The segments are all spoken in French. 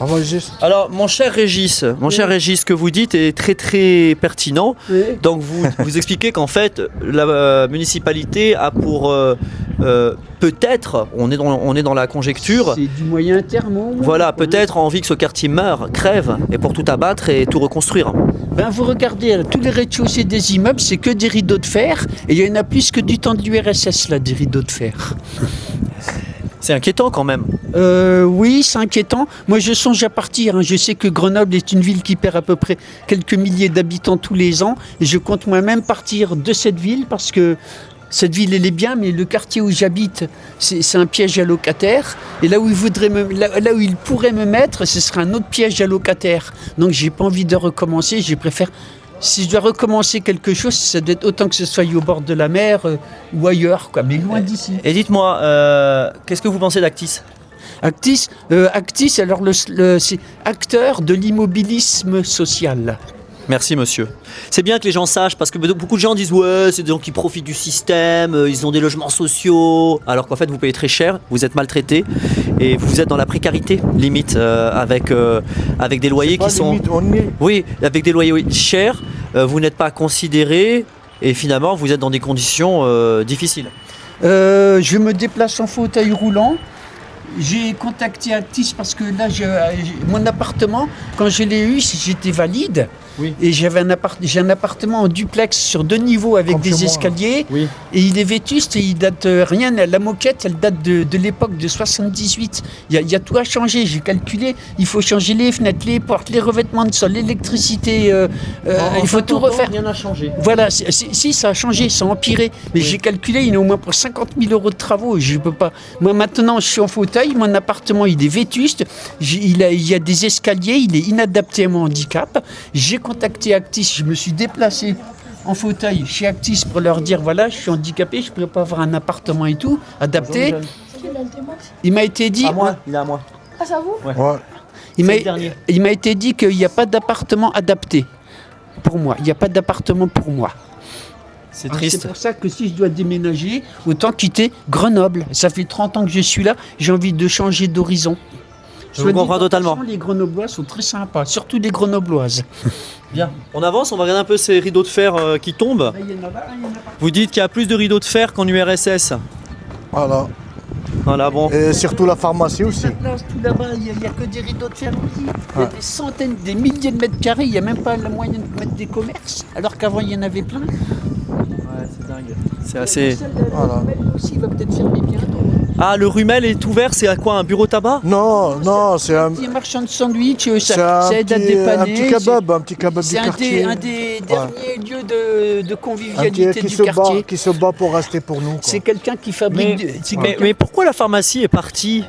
Ah, moi, juste. Alors, mon cher Régis, ce que vous dites est très très pertinent. Oui. Donc, vous expliquez qu'en fait, la municipalité a pour peut-être, on est dans la conjecture, C'est du moyen terme. au moins, voilà, quoi. peut-être envie que ce quartier meure, crève, et pour tout abattre et tout reconstruire. Ben, vous regardez, là, tous les rez-de-chaussée des immeubles, c'est que des rideaux de fer. Et il y en a plus que du temps de l'URSS, là, des rideaux de fer. C'est inquiétant quand même. Oui, c'est inquiétant. Moi, je songe à partir. Hein. Je sais que Grenoble est une ville qui perd à peu près quelques milliers d'habitants tous les ans. Et je compte moi-même partir de cette ville parce que cette ville, elle est bien, mais le quartier où j'habite, c'est un piège à locataires. Et là où là où il pourrait me mettre, ce serait un autre piège à locataires. Donc, j'ai pas envie de recommencer. Je préfère. Si je dois recommencer quelque chose, ça doit être autant que ce soit au bord de la mer ou ailleurs, quoi, mais loin d'ici. Et dites-moi, qu'est-ce que vous pensez d'Actis ? Actis, alors c'est acteur de l'immobilisme social. Merci monsieur. C'est bien que les gens sachent parce que beaucoup de gens disent ouais c'est des gens qui profitent du système, ils ont des logements sociaux, alors qu'en fait vous payez très cher, vous êtes maltraité et vous êtes dans la précarité limite avec des loyers qui sont oui avec des loyers chers, vous n'êtes pas considéré et finalement vous êtes dans des conditions difficiles. Je me déplace en fauteuil roulant. J'ai contacté Actis parce que là, mon appartement, quand je l'ai eu, j'étais valide. Oui. Et j'ai un appartement en duplex sur 2 niveaux avec Comme chez des moi. escaliers. Oui. Et il est vétuste et il date rien. La moquette, elle date de l'époque de 78. Il y a tout à changer. J'ai calculé. Il faut changer les fenêtres, les portes, les revêtements de sol, l'électricité. Il faut tout refaire. Rien n'a changé. Voilà, si ça a changé, ça a empiré. Mais j'ai calculé, il y en a au moins pour 50 000 euros de travaux. Je peux pas. Moi maintenant, je suis en fauteuil. Mon appartement, il est vétuste. Il y a des escaliers. Il est inadapté à mon handicap. J'ai contacté Actis. Je me suis déplacé en fauteuil chez Actis pour leur dire voilà, je suis handicapé, je ne pourrais pas avoir un appartement et tout adapté. Il m'a été dit. À moi, il est à moi. Ah, c'est à vous? Ouais. C'est le dernier. Il m'a été dit qu'il n'y a pas d'appartement adapté pour moi. Il n'y a pas d'appartement pour moi. C'est Alors, triste. c'est pour ça que si je dois déménager, autant quitter Grenoble. Ça fait 30 ans que je suis là, j'ai envie de changer d'horizon. Je vous comprends totalement. Les Grenoblois sont très sympas, surtout les Grenobloises. Bien. On avance, on va regarder un peu ces rideaux de fer qui tombent. Vous dites qu'il y a plus de rideaux de fer qu'en URSS. Voilà. Voilà, bon. Et surtout la pharmacie aussi. Là, tout là-bas, il n'y a que des rideaux de fer aussi. Il y a des centaines, des milliers de mètres carrés. Il n'y a même pas la moyen de mettre des commerces, alors qu'avant, il y en avait plein. Ouais, c'est dingue. C'est assez. Voilà. Aussi, il va peut-être fermer bientôt. Ah, le Rumel est ouvert, c'est à quoi? Un bureau tabac? Non, non, c'est un, Petit marchand de sandwich, c'est ça un aide à petit dépanner. un petit kebab C'est du quartier. un des derniers lieux de Un convivialité qui du se quartier. bat, qui se bat pour rester pour nous. Quoi. C'est quelqu'un qui fabrique. Mais pourquoi la pharmacie est partie?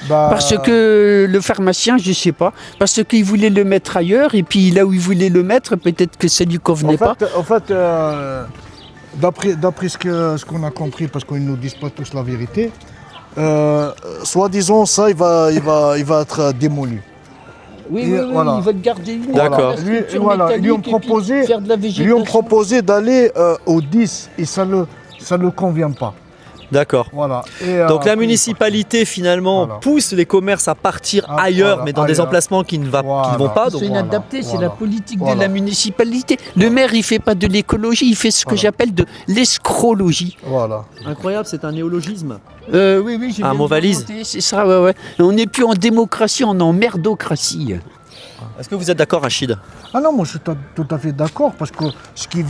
Bah, Parce que le pharmacien, je sais pas, parce qu'il voulait le mettre ailleurs et puis là où il voulait le mettre, peut-être que ça lui convenait pas. En fait, d'après ce qu'on a compris, parce qu'ils ne nous disent pas tous la vérité, soi-disant ça, il va être démoli. Oui, voilà. ils veulent garder une. D'accord. la structure Lui ont métallique et puis proposé, faire de la lui ont végétation. proposé d'aller au 10 et ça ne convient pas. D'accord. Voilà. Et, Donc la après, municipalité finalement Voilà. pousse les commerces à partir Ah, ailleurs, voilà, mais dans des ailleurs. emplacements qui ne vont pas. Donc, C'est inadapté, c'est voilà. la politique de Voilà. la municipalité. Le maire, il fait pas de l'écologie, il fait ce que Voilà. j'appelle de l'escrologie. Voilà. incroyable, c'est un néologisme. Oui, j'ai Un bien mot valise. inventé, c'est ça, ouais. On n'est plus en démocratie, on est en merdocratie. Est-ce que vous êtes d'accord, Rachid? Ah non, moi je suis tout à fait d'accord parce que ce qui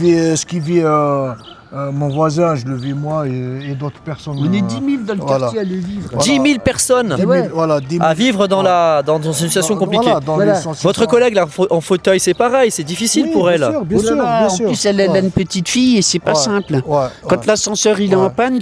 vit mon voisin, je le vis moi et d'autres personnes. On est 10 000 dans le voilà. quartier à le vivre. Voilà. 10 000 personnes 10 000, Ouais. voilà, 10 000. à vivre dans une situation compliquée. Voilà, dans Voilà. les sens- Votre collègue là, en fauteuil, c'est pareil, c'est difficile Oui, pour bien elle. sûr, bien Oh là sûr, là, bien en sûr. plus, elle a une petite fille et c'est pas Ouais. simple. Ouais, Quand ouais. l'ascenseur il est en Ouais. panne,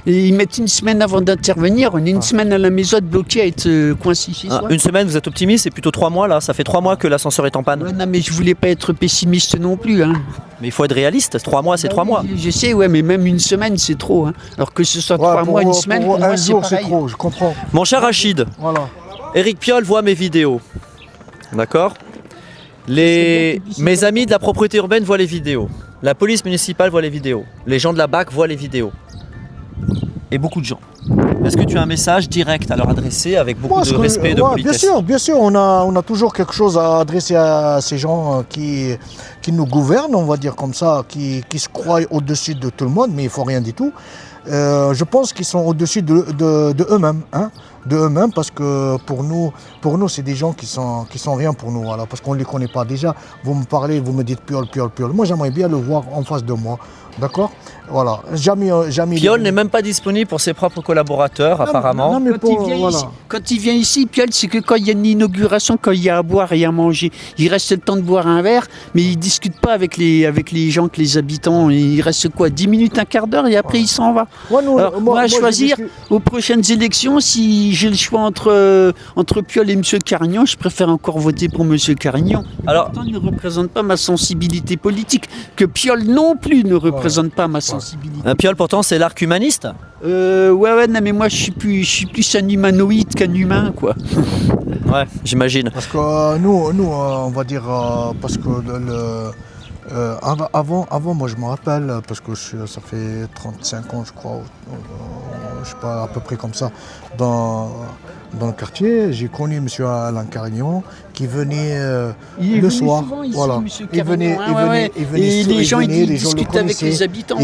ils mettent une semaine avant d'intervenir, on est une semaine à la maison bloqué à être coincé chez soi. Une semaine, vous êtes optimiste, c'est plutôt 3 mois là. Ça fait 3 mois que l'ascenseur est en panne. Ouais, non, mais je voulais pas être pessimiste non plus. Hein. Mais il faut être réaliste. 3 mois, c'est 3 mois. Je sais, ouais, mais même une semaine, c'est trop. Hein. Alors que ce soit Ouais, 3 mois, une semaine, pour un moi, c'est jour, c'est pareil. trop, je comprends. Mon cher Rachid, Voilà. Éric Piolle voit mes vidéos. D'accord? Mes amis de la propriété urbaine voient les vidéos. La police municipale voit les vidéos. Les gens de la BAC voient les vidéos. Et beaucoup de gens. Est-ce que tu as un message direct à leur adresser avec beaucoup de respect et de politesse? Bien sûr, on a toujours quelque chose à adresser à ces gens qui nous gouvernent, on va dire comme ça, qui se croient au-dessus de tout le monde, mais ils font rien du tout. Je pense qu'ils sont au-dessus de eux-mêmes, hein, de eux-mêmes, parce que pour nous, c'est des gens qui sont rien pour nous, voilà, parce qu'on ne les connaît pas. Déjà, vous me parlez, vous me dites Piolle. Moi, j'aimerais bien le voir en face de moi, d'accord? Voilà. Jamais. Piolle n'est même pas disponible pour ses propres collaborateurs, apparemment. Non, mais Quand il vient ici, Piolle, c'est que quand il y a une inauguration, quand il y a à boire et à manger, il reste le temps de boire un verre, mais il ne discute pas avec les gens, que les habitants. Il reste quoi, 10 minutes, un quart d'heure, et après il s'en va. Alors, moi, à choisir, aux prochaines élections, si j'ai le choix entre Piolle et M. Carignan, je préfère encore voter pour M. Carignan. Alors, pourtant, il ne représente pas ma sensibilité politique, que Piolle non plus ne représente pas ma sensibilité. Piolle, pourtant, c'est l'arc humaniste. Ouais, non, mais moi, je suis plus un humanoïde qu'un humain, quoi. Ouais, j'imagine. Parce que nous, on va dire, parce que avant, moi je me rappelle, parce que ça fait 35 ans, je crois, je sais pas, à peu près comme ça, dans le quartier, j'ai connu M. Alain Carignan qui venait le soir. Souvent ici, Voilà. M. Il venait, et les gens, ils le discutaient avec connaissaient. les habitants.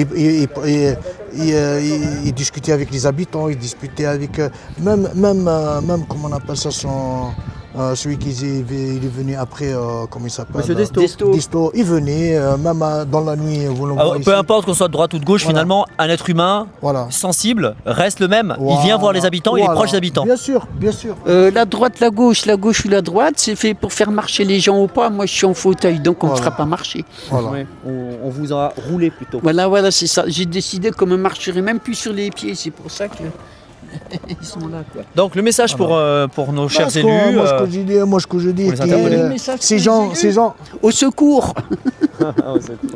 Il discutait avec les habitants, il discutait avec même comment on appelle ça, celui il est venu après, comment il s'appelle? Monsieur Desto. Il venait, même dans la nuit, vous le Alors, voyez peu ici. importe qu'on soit de droite ou de gauche, Voilà. finalement, un être humain Voilà. sensible reste le même. Il Voilà. vient voir les habitants, il est Voilà. proche des habitants. Bien sûr. La droite, la gauche ou la droite, c'est fait pour faire marcher les gens ou pas. Moi, je suis en fauteuil, donc on ne Voilà. fera pas marcher. Voilà. Ouais, on vous aura roulé plutôt. Voilà, c'est ça. J'ai décidé qu'on ne me marcherait même plus sur les pieds. C'est pour ça que ils sont là, quoi. Donc le message pour nos chers Parce que élus. Moi, ce que je dis, pour les interpeller. Le message ces pour les gens, Au secours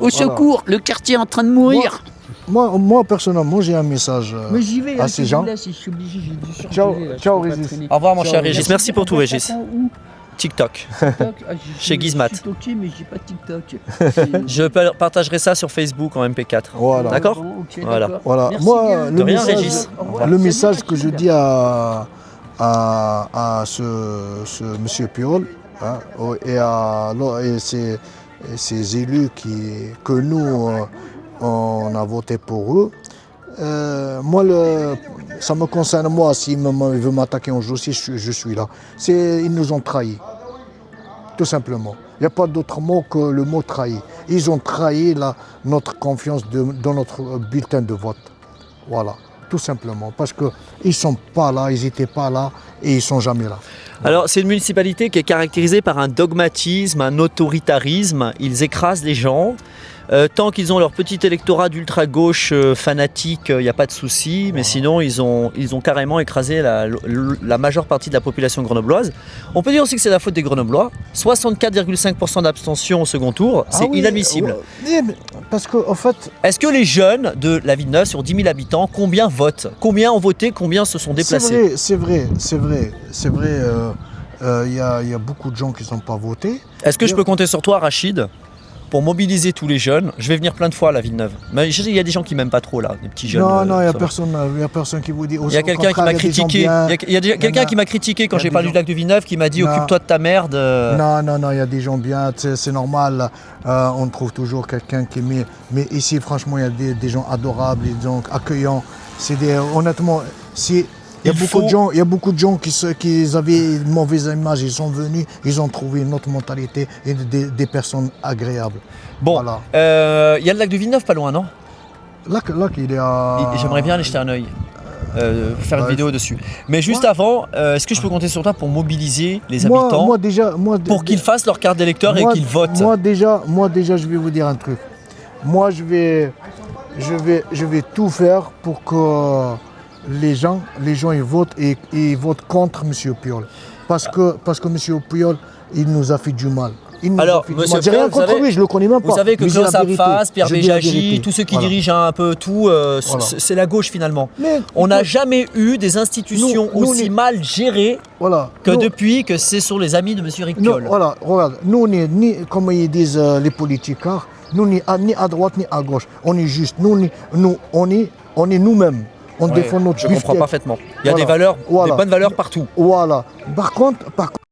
Au secours, le quartier est en train de mourir. moi personnellement, j'ai un message Mais j'y vais, à ces gens. je suis obligé, j'ai dû surgeler, Ciao, là, je ciao, peux pas Régis. traîner. Au revoir mon Ciao, cher Régis. Régis. Merci pour tout Régis. Où TikTok. TikTok Chez Gizmat. Je suis toqué, mais j'ai pas TikTok. Je partagerai ça sur Facebook en MP4. Voilà. D'accord. Ok, Voilà. d'accord. Voilà. Merci Moi, bien. De rien, Régis. Au revoir. le Salut, message que Rachid. je dis à ce monsieur Piolle, hein, et ces élus que nous on a voté pour eux. Moi, ça me concerne moi. S'il veut m'attaquer un jour, si je suis là. Ils nous ont trahis, tout simplement. Il n'y a pas d'autre mot que le mot trahi. Ils ont trahi notre confiance dans notre bulletin de vote. Voilà, tout simplement. Parce qu'ils ne sont pas là, ils n'étaient pas là et ils ne sont jamais là. Alors c'est une municipalité qui est caractérisée par un dogmatisme, un autoritarisme. Ils écrasent les gens. Tant qu'ils ont leur petit électorat d'ultra-gauche fanatique, il n'y a pas de souci. Mais sinon, ils ont carrément écrasé la majeure partie de la population grenobloise. On peut dire aussi que c'est la faute des Grenoblois. 64,5% d'abstention au second tour, c'est inadmissible. Parce qu'en fait, Est-ce que les jeunes de la Villeneuve, sur 10 000 habitants, combien votent? Combien ont voté? Combien se sont déplacés? c'est vrai. Il y a beaucoup de gens qui n'ont pas voté. Est-ce que je peux compter sur toi, Rachid, pour mobiliser tous les jeunes? Je vais venir plein de fois à la Villeneuve. Mais je sais, il y a des gens qui m'aiment pas trop là, des petits jeunes. Non, il n'y a ça va. personne qui vous dit. Il y a quelqu'un qui m'a critiqué. Il y a quelqu'un qui m'a critiqué quand il y a j'ai des parlé gens- du lac de Villeneuve, qui m'a dit Non. occupe-toi de ta merde. Non, il y a des gens bien, c'est normal. On trouve toujours quelqu'un qui est. Mais ici, franchement, il y a des gens adorables, des gens accueillants. Honnêtement, il y a beaucoup de gens qui avaient une mauvaise image, ils sont venus, ils ont trouvé une autre mentalité et des personnes agréables. Bon, Voilà. il y a le lac de Villeneuve pas loin, non? Là, il est à. J'aimerais bien aller jeter un œil. Faire une Ouais. vidéo dessus. Mais juste avant, est-ce que je peux compter sur toi pour mobiliser les Moi, habitants moi, déjà, pour qu'ils fassent leur carte d'électeur et qu'ils votent? Moi déjà, je vais vous dire un truc. Moi, je vais tout faire pour que les gens ils votent et ils votent contre M. Piolle. Parce que M. Piolle, il nous a fait du mal. Alors, monsieur j'ai rien Piolle, contre lui, je le connais même pas. Vous savez que Mais je dis Klaus la vérité. Abfas, Pierre Je dis la Béjagi, vérité. tous ceux qui Voilà. dirigent un peu tout, Voilà. c'est la gauche finalement. Mais On n'a jamais eu des institutions Nous, aussi mal gérées voilà. que Nous- depuis que c'est sur les amis de M. Rick Non, Piolle. voilà, regarde, nous on est ni, comme ils disent les politicards, nous ni à droite ni à gauche. On est juste, on est nous-mêmes. on Ouais, défend notre je comprends beefcake. parfaitement. Il y a Voilà. des valeurs, Voilà. des bonnes valeurs partout. Voilà. Par contre,